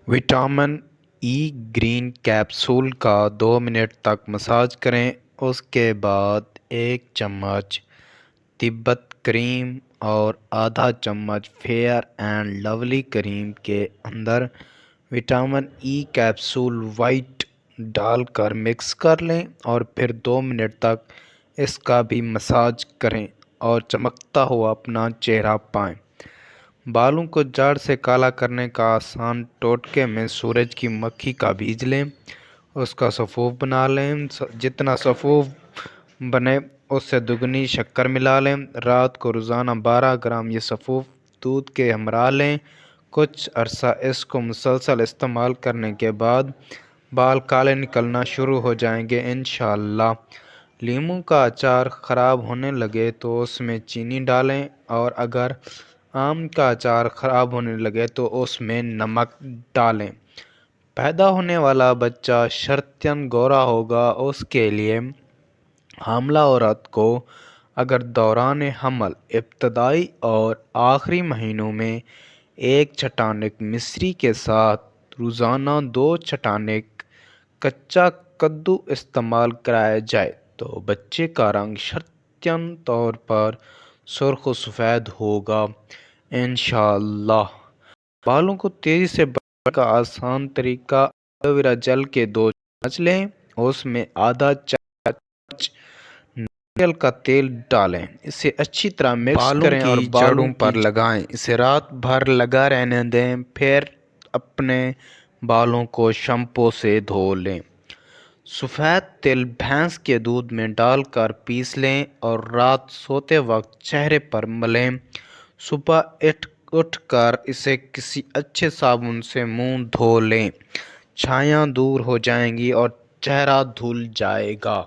Vitamin E green capsule کا 2 minute تک massage کریں۔ اس کے بعد 1 چمچ تبت کریم اور آدھا چمچ فیئر اینڈ لولی کریم کے اندر وٹامن ای کیپسول وائٹ ڈال کر مکس کر لیں اور پھر 2 منٹ تک اس کا بھی مساج کریں اور چمکتا ہوا اپنا چہرہ پائیں۔ بالوں کو جڑ سے کالا کرنے کا آسان ٹوٹکے میں سورج کی مکھی کا بیج لیں، اس کا سفوف بنا لیں۔ جتنا سفوف بنے اس سے دگنی شکر ملا لیں۔ رات کو روزانہ 12 گرام یہ سفوف دودھ کے ہمراہ لیں۔ کچھ عرصہ اس کو مسلسل استعمال کرنے کے بعد بال کالے نکلنا شروع ہو جائیں گے انشاءاللہ۔ لیموں کا اچار خراب ہونے لگے تو اس میں چینی ڈالیں اور اگر آم کا اچار خراب ہونے لگے تو اس میں نمک ڈالیں۔ پیدا ہونے والا بچہ شرطاً گورا ہوگا۔ اس کے لیے حاملہ عورت کو اگر دوران حمل ابتدائی اور آخری مہینوں میں 1 چھٹانک مصری کے ساتھ روزانہ 2 چھٹانک کچا کدو استعمال کرایا جائے تو بچے کا رنگ شرطاً طور پر سرخ و سفید ہوگا انشاءاللہ۔ بالوں کو تیزی سے بڑھنے کا آسان طریقہ، ایلو ویرا جیل کے 2 چمچ لیں، اس میں آدھا چمچ ناریل کا تیل ڈالیں، اسے اچھی طرح مکس کریں اور بالوں پر لگائیں۔ اسے رات بھر لگا رہنے دیں، پھر اپنے بالوں کو شیمپو سے دھو لیں۔ سفید تل بھینس کے دودھ میں ڈال کر پیس لیں اور رات سوتے وقت چہرے پر ملیں۔ صبح اٹھ کر اسے کسی اچھے صابن سے منہ دھو لیں، چھائیاں دور ہو جائیں گی اور چہرہ دھل جائے گا۔